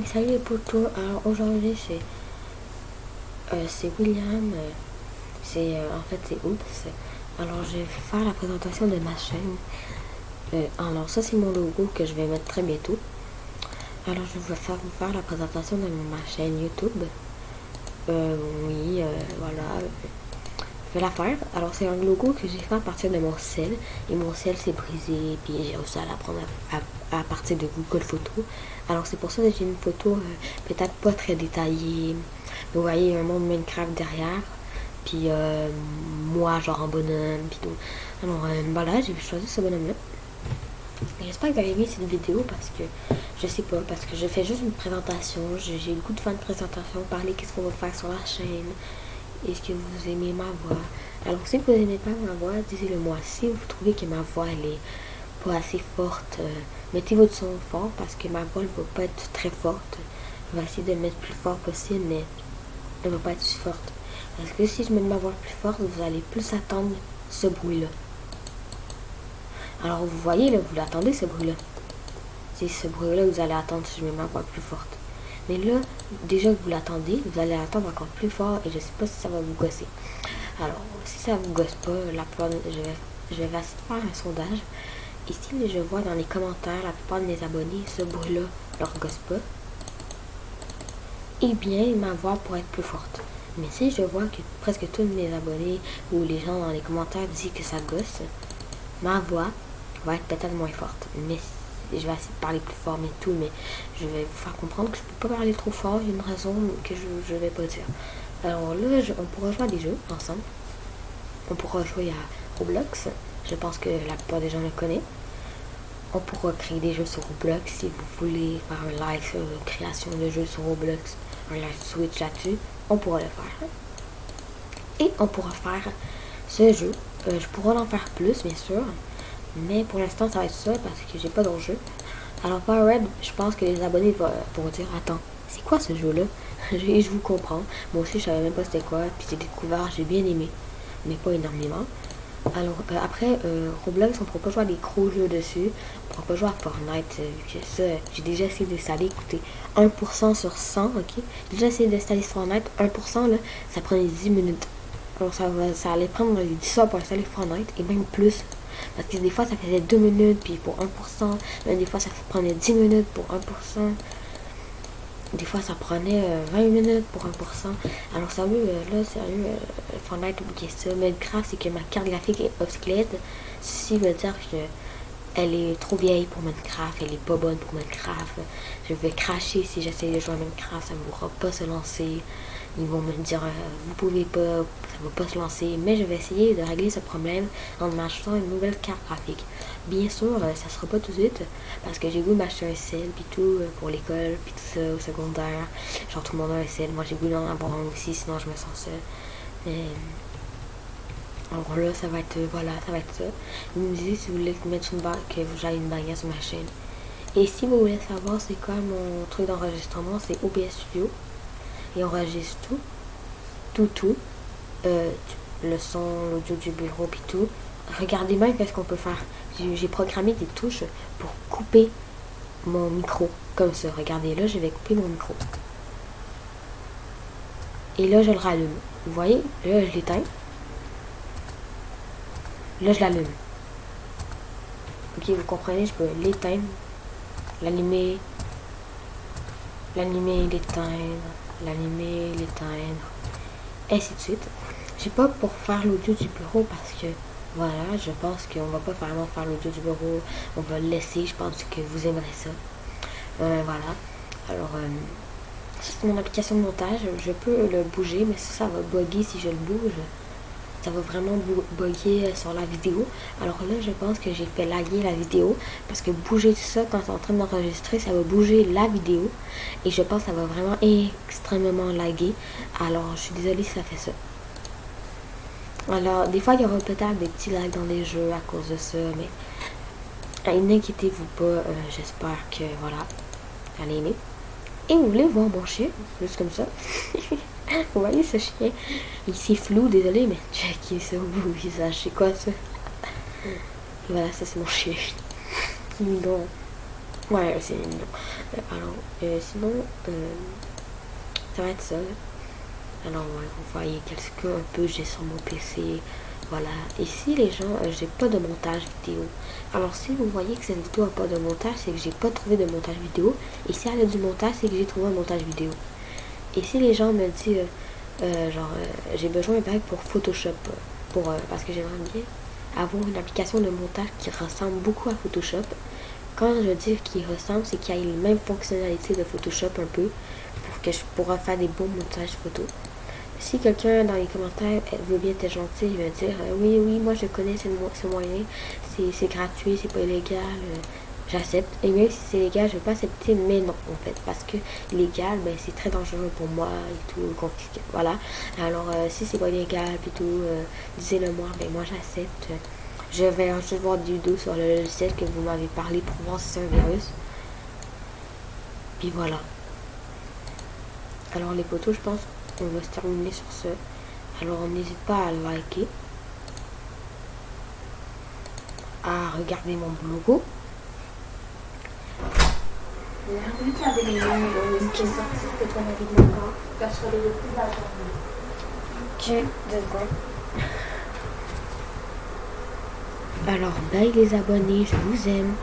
Salut les potos, alors aujourd'hui c'est William, en fait c'est Oops. Alors je vais faire la présentation de ma chaîne. Alors ça c'est mon logo que je vais mettre très bientôt. Alors je vais vous faire la présentation de ma chaîne YouTube. Voilà, je vais la faire. Alors c'est un logo que j'ai fait à partir de mon sel. Et mon sel s'est brisé, puis j'ai réussi à l'apprendre à partir de Google Photos. Alors c'est pour ça que j'ai une photo peut-être pas très détaillée. Vous voyez un monde Minecraft derrière. Puis moi genre en bonhomme. Puis tout. Alors voilà, j'ai choisi ce bonhomme-là. J'espère que vous avez aimé cette vidéo parce que je sais pas, parce que je fais juste une présentation. J'ai le goût de faire une présentation, parler qu'est-ce qu'on va faire sur la chaîne. Est-ce que vous aimez ma voix? Alors si vous n'aimez pas ma voix, dites-le moi. Si vous trouvez que ma voix elle est pas assez forte, mettez votre son fort parce que ma voix ne va pas être très forte. Je vais essayer de le mettre plus fort possible, mais elle va pas être si forte. Parce que si je mets ma voix plus forte, vous allez plus attendre ce bruit-là. Alors vous voyez là, vous l'attendez ce bruit-là. C'est ce bruit-là que vous allez attendre si je mets ma voix plus forte. Mais là, déjà que vous l'attendez, vous allez attendre encore plus fort et je sais pas si ça va vous gosser. Alors, si ça vous gosse pas, je vais faire un sondage. Et si je vois dans les commentaires la plupart de mes abonnés, ce bruit-là leur gosse pas, eh bien, ma voix pourrait être plus forte. Mais si je vois que presque tous mes abonnés ou les gens dans les commentaires disent que ça gosse, ma voix va être peut-être moins forte. Mais je vais essayer de parler plus fort, mais tout, mais je vais vous faire comprendre que je peux pas parler trop fort, il y a une raison que je vais pas dire. Alors là, on pourra jouer à des jeux ensemble. On pourra jouer à Roblox, je pense que la plupart des gens le connaissent. On pourra créer des jeux sur Roblox si vous voulez faire un live création de jeux sur Roblox, un live Switch là-dessus, on pourra le faire. Et on pourra faire ce jeu. Je pourrais en faire plus, bien sûr. Mais pour l'instant, ça va être ça parce que j'ai pas d'autre jeu. Alors, Powerade, je pense que les abonnés vont dire attends, c'est quoi ce jeu-là? Je vous comprends. Moi aussi, je savais même pas c'était quoi. Puis j'ai découvert, j'ai bien aimé. Mais pas énormément. Alors, après, Roblox, on pourra pas jouer à des gros jeux dessus. On pourra pas jouer à Fortnite. Vu que ça, j'ai déjà essayé d'installer, écoutez, 1% sur 100, ok? J'ai déjà essayé d'installer Fortnite, 1%, là, ça prenait 10 minutes. Alors, ça allait prendre 10 heures pour installer Fortnite, et même plus. Parce que des fois, ça faisait 2 minutes, puis pour 1%. Même des fois, ça prenait 10 minutes pour 1%. Des fois, ça prenait 20 minutes pour 1%. Alors, sérieux, là, sérieux, Fortnite, oubliez ça. Minecraft, c'est que ma carte graphique est obsolète. Ceci veut dire que elle est trop vieille pour Minecraft, elle est pas bonne pour Minecraft. Je vais cracher si j'essaie de jouer à Minecraft, ça ne pourra pas se lancer. Ils vont me dire, vous pouvez pas, ça va pas se lancer. Mais je vais essayer de régler ce problème en m'achetant une nouvelle carte graphique. Bien sûr, ça sera pas tout de suite, parce que j'ai goût de m'acheter un sel, puis tout, pour l'école, puis tout ça, au secondaire. Genre, tout le monde a un sel. Moi, j'ai goût d'en avoir un aussi, sinon je me sens seule. Mais alors là, ça va être, voilà, ça va être ça. Vous me disiez si vous voulez mettre une barre, que j'aille une bannière sur ma chaîne. Et si vous voulez savoir c'est quoi mon truc d'enregistrement, c'est OBS Studio. Et on enregistre tout. Le son, l'audio du bureau, puis tout. Regardez même qu'est-ce qu'on peut faire. J'ai programmé des touches pour couper mon micro. Comme ça, regardez, là, je vais couper mon micro. Et là, je le rallume. Vous voyez, là, je l'éteins. Là, je l'allume. Ok, vous comprenez, je peux l'éteindre, l'allumer, l'éteindre, ainsi de suite. J'ai pas pour faire l'audio du bureau parce que, voilà, je pense qu'on va pas vraiment faire l'audio du bureau. On va le laisser, je pense que vous aimerez ça. Voilà. Alors, c'est mon application de montage. Je peux le bouger, mais ça va bugger si je le bouge. Ça va vraiment bugger sur la vidéo. Alors là, je pense que j'ai fait laguer la vidéo parce que bouger tout ça quand c'est en train d'enregistrer, ça va bouger la vidéo et je pense que ça va vraiment extrêmement laguer. Alors, je suis désolée si ça fait ça. Alors, des fois, il y aura peut-être des petits lags dans les jeux à cause de ça, mais n'inquiétez-vous pas. J'espère que, voilà, vous allez aimer. Et vous voulez voir mon chien, juste comme ça. Vous voyez ce chien? Il c'est flou, désolé, mais checkez ça au bout du visage. C'est quoi ça? Voilà, ça c'est mon chien. Il est mignon. Ouais, c'est mignon. Sinon, ça va être ça. Alors, ouais, vous voyez quelqu'un un peu, j'ai sur mon PC. Voilà. Ici, les gens, j'ai pas de montage vidéo. Alors, si vous voyez que cette vidéo a pas de montage, c'est que j'ai pas trouvé de montage vidéo. Et si elle a du montage, c'est que j'ai trouvé un montage vidéo. Et si les gens me disent, j'ai besoin d'un bac pour Photoshop, parce que j'aimerais bien avoir une application de montage qui ressemble beaucoup à Photoshop. Quand je dis qu'il ressemble, c'est qu'il y a les mêmes fonctionnalités de Photoshop un peu, pour que je pourrais faire des bons montages photos. Si quelqu'un dans les commentaires veut bien être gentil, il va dire oui, oui, moi je connais ce moyen, c'est gratuit, c'est pas illégal, j'accepte. Et même si c'est légal, je vais pas accepter, mais non, en fait, parce que illégal, ben, c'est très dangereux pour moi et tout, confisqué. Voilà. Alors, si c'est pas illégal, puis tout, disez-le moi, ben moi j'accepte. Je vais juste voir des vidéos sur le logiciel que vous m'avez parlé pour voir si c'est un virus. Puis voilà. Alors les photos, je pense qu'on va se terminer sur ce. Alors n'hésite pas à liker, à regarder mon logo. Regardez les noms qui est sorti, c'était ton avis de mon corps. Parce que les deux la journée. Ok, 2 secondes. Alors, bye les abonnés, je vous aime.